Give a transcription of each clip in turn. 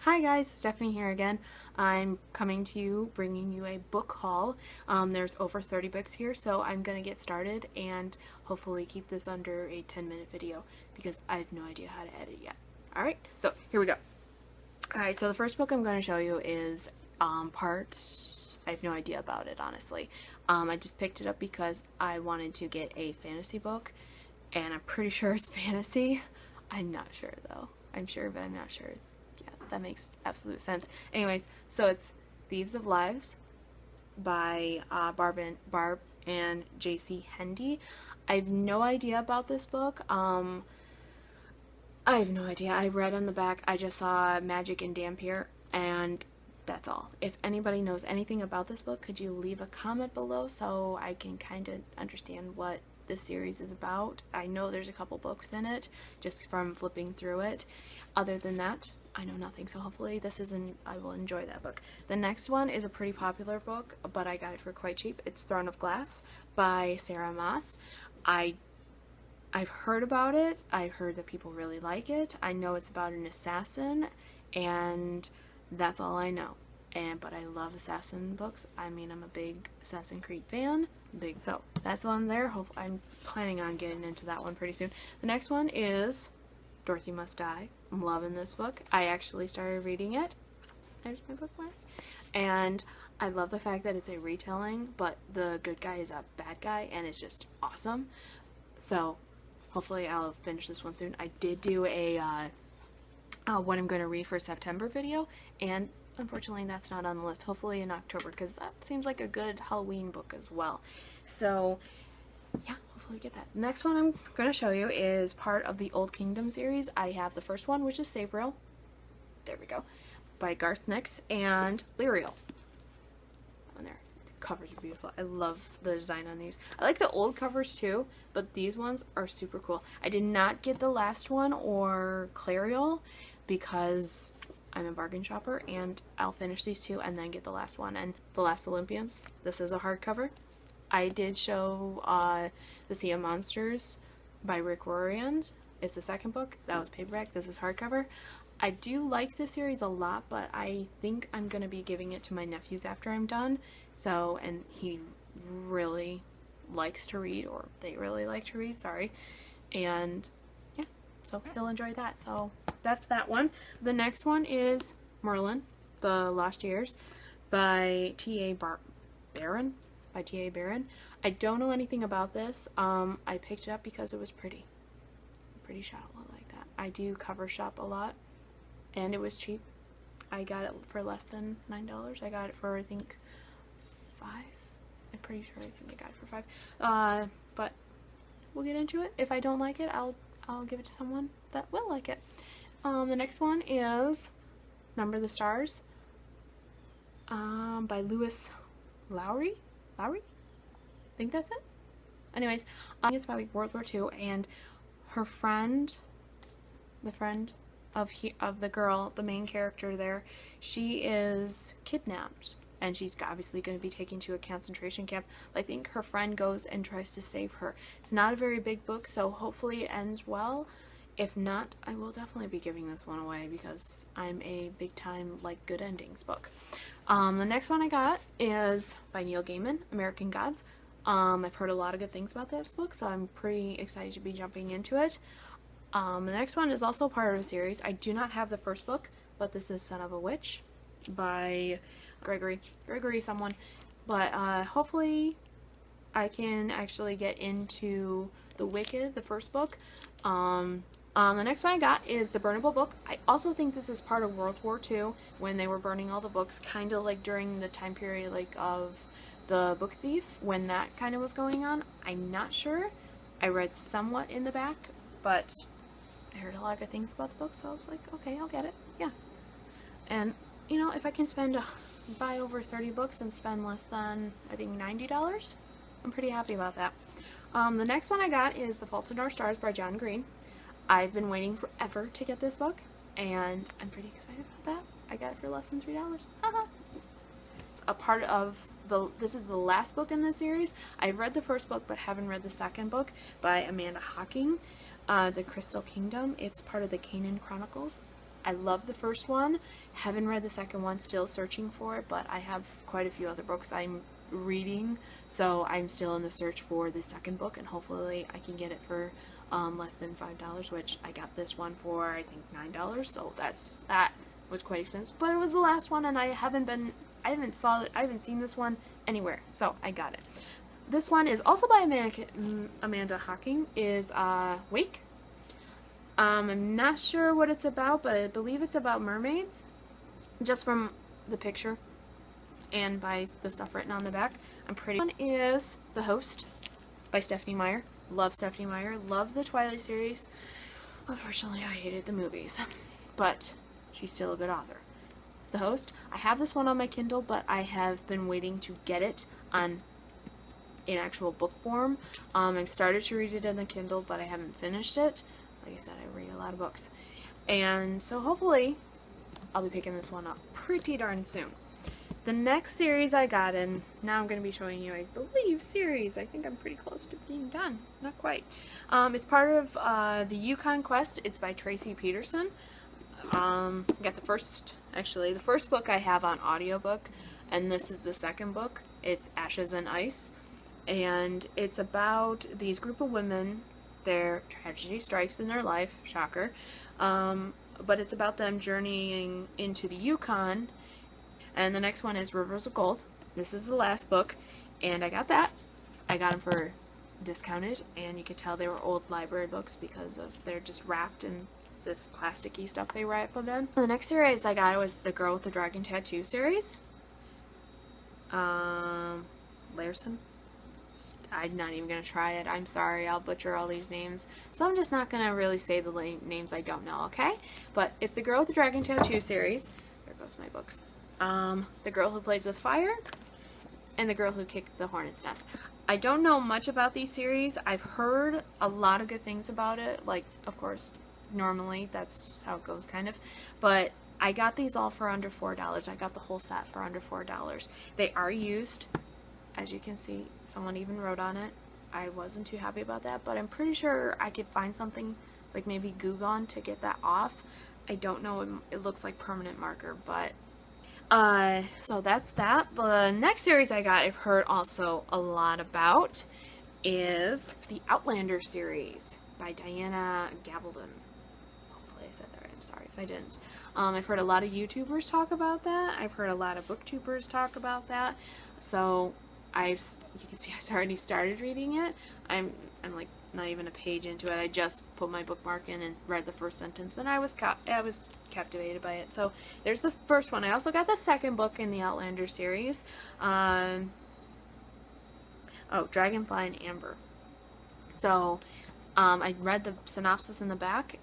Hi guys, Stephanie here again. I'm coming to you, bringing you a book haul. There's over 30 books here, so I'm going to get started and hopefully keep this under a 10-minute video because I have no idea how to edit yet. Alright, so here we go. Alright, so the first book I'm going to show you is I have no idea about it, honestly. I just picked it up because I wanted to get a fantasy book, and I'm pretty sure it's fantasy. I'm not sure though. I'm sure, but I'm not sure. That makes absolute sense. Anyways, so it's Thieves of Lives by Barb and J.C. Hendy. I have no idea about this book. I have no idea. I read on the back, I just saw Magic and Dampier, and that's all. If anybody knows anything about this book, could you leave a comment below so I can kind of understand what this series is about? I know there's a couple books in it, just from flipping through it. Other than that, I know nothing, so hopefully I will enjoy that book. The next one is a pretty popular book, but I got it for quite cheap. It's Throne of Glass by Sarah Maas. I've heard about it. I've heard that people really like it. I know it's about an assassin, and that's all I know. But I love assassin books. I mean, I'm a big Assassin's Creed fan. So that's one there. I'm planning on getting into that one pretty soon. The next one is Dorothy Must Die. I'm loving this book. I actually started reading it. There's my bookmark. And I love the fact that it's a retelling, but the good guy is a bad guy, and it's just awesome. So hopefully I'll finish this one soon. I did do a what I'm going to read for September video, and unfortunately that's not on the list. Hopefully in October, because that seems like a good Halloween book as well. So yeah, hopefully we get that. The next one I'm going to show you is part of the Old Kingdom series. I have the first one, which is Sabriel. There we go. By Garth Nix and Lyriel. On there. The covers are beautiful. I love the design on these. I like the old covers too, but these ones are super cool. I did not get the last one or Clariel because I'm a bargain shopper, and I'll finish these two and then get the last one. And The Last Olympians. This is a hardcover. I did show The Sea of Monsters by Rick Riordan. It's the second book. That was paperback. This is hardcover. I do like this series a lot, but I think I'm going to be giving it to my nephews after I'm done. So, and he really likes to read, or they really like to read, sorry. And yeah, so he'll enjoy that. So that's that one. The next one is Merlin, The Lost Years by T.A. Barron. By T.A. Barron. I don't know anything about this. I picked it up because it was pretty. Pretty shop. I like that. I do cover shop a lot, and it was cheap. I got it for less than $9. I got it for, I think, $5. I'm pretty sure I got it for $5. But we'll get into it. If I don't like it, I'll give it to someone that will like it. The next one is Number the Stars by Lewis Lowry. I think that's it. Anyways, it's about World War II, and her friend, the friend of the girl, the main character there, she is kidnapped, and she's obviously going to be taken to a concentration camp. But I think her friend goes and tries to save her. It's not a very big book, so hopefully it ends well. If not, I will definitely be giving this one away because I'm a big time like good endings book. The next one I got is by Neil Gaiman, American Gods. I've heard a lot of good things about this book, so I'm pretty excited to be jumping into it. The next one is also part of a series. I do not have the first book, but this is Son of a Witch by Gregory someone. But hopefully I can actually get into The Wicked, the first book. The next one I got is The Burnable Book. I also think this is part of World War II when they were burning all the books, kind of like during the time period like of The Book Thief, when that kind of was going on. I'm not sure. I read somewhat in the back, but I heard a lot of good things about the book, so I was like, okay, I'll get it. Yeah. And, you know, if I can buy over 30 books and spend less than, I think, $90, I'm pretty happy about that. The next one I got is The Fault in Our Stars by John Green. I've been waiting forever to get this book, and I'm pretty excited about that. I got it for less than $3. It's a part of this is the last book in this series. I've read the first book, but haven't read the second book by Amanda Hocking, The Crystal Kingdom. It's part of the Canaan Chronicles. I love the first one. Haven't read the second one, still searching for it, but I have quite a few other books I'm reading, so I'm still in the search for the second book, and hopefully I can get it for less than $5, which I got this one for I think $9, so that was quite expensive, but it was the last one, and I haven't seen this one anywhere, so I got it. This one is also by Amanda Hocking, is Wake. I'm not sure what it's about, but I believe it's about mermaids, just from the picture and by the stuff written on the back. I'm pretty. One is The Host by Stephenie Meyer. Love Stephenie Meyer. Love the Twilight series. Unfortunately, I hated the movies, but she's still a good author. It's The Host. I have this one on my Kindle, but I have been waiting to get it in actual book form. I've started to read it in the Kindle, but I haven't finished it. Like I said, I read a lot of books. And so hopefully I'll be picking this one up pretty darn soon. The next series I got in, now I'm going to be showing you, I believe, series. I think I'm pretty close to being done. Not quite. It's part of the Yukon Quest. It's by Tracy Peterson. I got the first book I have on audiobook, and this is the second book. It's Ashes and Ice. And it's about these group of women. Their tragedy strikes in their life, shocker, but it's about them journeying into the Yukon. And the next one is Rivers of Gold. This is the last book, and I got that. I got them for discounted, and you could tell they were old library books because of they're just wrapped in this plasticky stuff they wrap them in. The next series I got was the Girl with the Dragon Tattoo series. Larson. I'm not even going to try it. I'm sorry. I'll butcher all these names. So I'm just not going to really say the names I don't know, okay? But it's the Girl with the Dragon Tattoo series. There goes my books. The Girl Who Plays with Fire, and The Girl Who Kicked the Hornet's Nest. I don't know much about these series. I've heard a lot of good things about it. Like, of course, normally that's how it goes, kind of. But I got these all for under $4. I got the whole set for under $4. They are used. As you can see, someone even wrote on it. I wasn't too happy about that, but I'm pretty sure I could find something like maybe Goo Gone to get that off. I don't know, it looks like permanent marker, but so that's that. The next series I got, I've heard also a lot about, is the Outlander series by Diana Gabaldon. Hopefully I said that right. I'm sorry if I didn't. I've heard a lot of YouTubers talk about that. I've heard a lot of booktubers talk about that. So you can see I already started reading it. I'm like not even a page into it. I just put my bookmark in and read the first sentence, and I was captivated by it. So there's the first one. I also got the second book in the Outlander series. Dragonfly and Amber. So I read the synopsis in the back.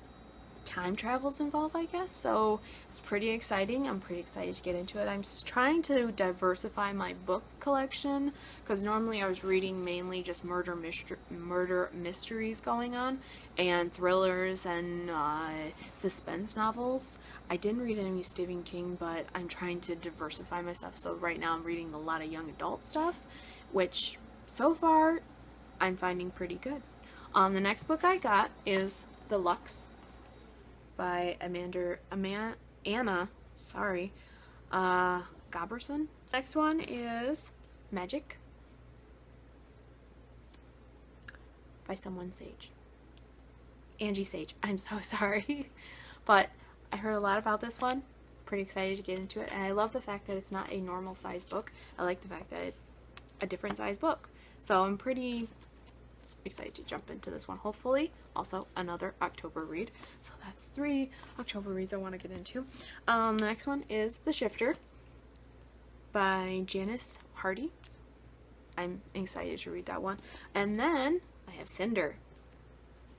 Time travel's involved, I guess, so it's pretty exciting. I'm pretty excited to get into it. I'm just trying to diversify my book collection, because normally I was reading mainly just murder mysteries going on, and thrillers and suspense novels. I didn't read any Stephen King, but I'm trying to diversify myself, so right now I'm reading a lot of young adult stuff, which so far I'm finding pretty good. The next book I got is The Lux by Anna Goberson. Next one is Magic by Angie Sage. I'm so sorry. But I heard a lot about this one. Pretty excited to get into it. And I love the fact that it's not a normal size book. I like the fact that it's a different size book. So I'm pretty excited to jump into this one, hopefully. Also another October read, so that's 3 October reads I want to get into. The next one is The Shifter by Janice Hardy. I'm excited to read that one. And then I have Cinder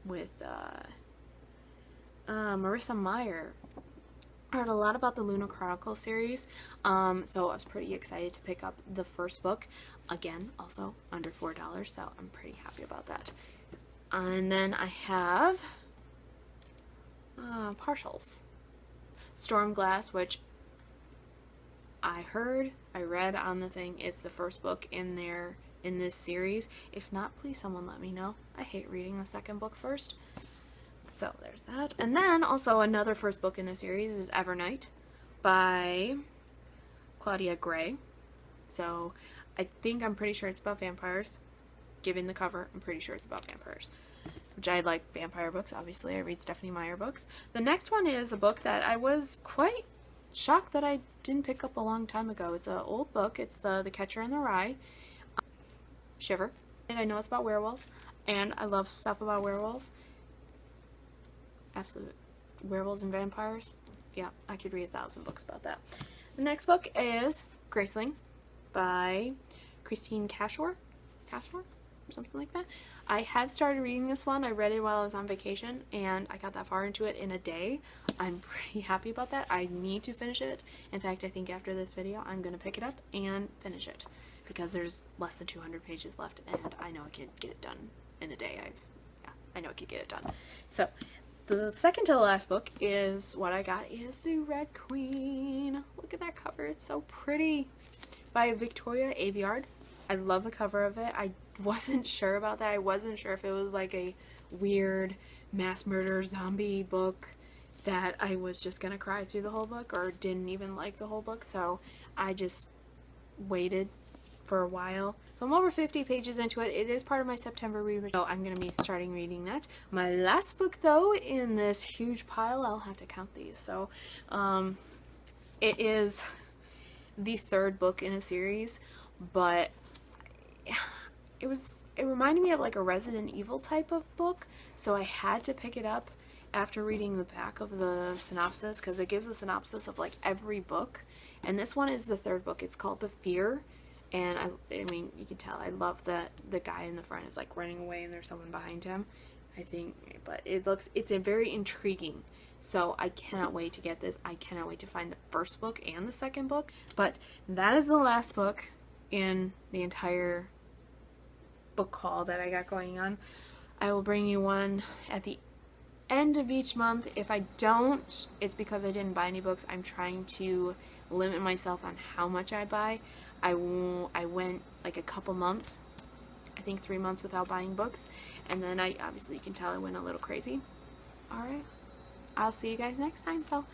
with Marissa Meyer. I heard a lot about the Luna Chronicle series, so I was pretty excited to pick up the first book. Again, also under $4, so I'm pretty happy about that. And then I have partials. Stormglass, which I read on the thing, it's the first book in this series. If not, please someone let me know. I hate reading the second book first. So there's that. And then also another first book in the series is Evernight by Claudia Gray. So I'm pretty sure it's about vampires. Given the cover, I'm pretty sure it's about vampires. Which I like vampire books, obviously. I read Stephanie Meyer books. The next one is a book that I was quite shocked that I didn't pick up a long time ago. It's an old book. It's The Catcher in the Rye. Shiver. And I know it's about werewolves, and I love stuff about werewolves. Absolute werewolves and vampires. Yeah, I could read 1,000 books about that. The next book is Graceling by Christine Cashore? Cashore? Or something like that. I have started reading this one. I read it while I was on vacation, and I got that far into it in a day. I'm pretty happy about that. I need to finish it. In fact, I think after this video, I'm going to pick it up and finish it, because there's less than 200 pages left, and I know I could get it done in a day. I know I could get it done. So, the second to the last book is what I got is The Red Queen. Look at that cover. It's so pretty. By Victoria Aveyard. I love the cover of it. I wasn't sure about that. I wasn't sure if it was like a weird mass murder zombie book that I was just gonna cry through the whole book, or didn't even like the whole book, so I just waited for a while. So I'm over 50 pages into it. It is part of my September read, so I'm gonna be starting reading that. My last book, though, in this huge pile, I'll have to count these, so it is the third book in a series, but it reminded me of like a Resident Evil type of book, so I had to pick it up after reading the back of the synopsis, because it gives a synopsis of like every book, and this one is the third book. It's called The Fear, and I mean, you can tell I love that the guy in the front is like running away and there's someone behind him, I think, but it's a very intriguing. So I cannot wait to get this. I cannot wait to find the first book and the second book. But that is the last book in the entire book haul that I got going on. I will bring you one at the end of each month. If I don't, it's because I didn't buy any books. I'm trying to limit myself on how much I buy. I went like a couple months, I think 3 months without buying books, and then obviously you can tell I went a little crazy. Alright, I'll see you guys next time, so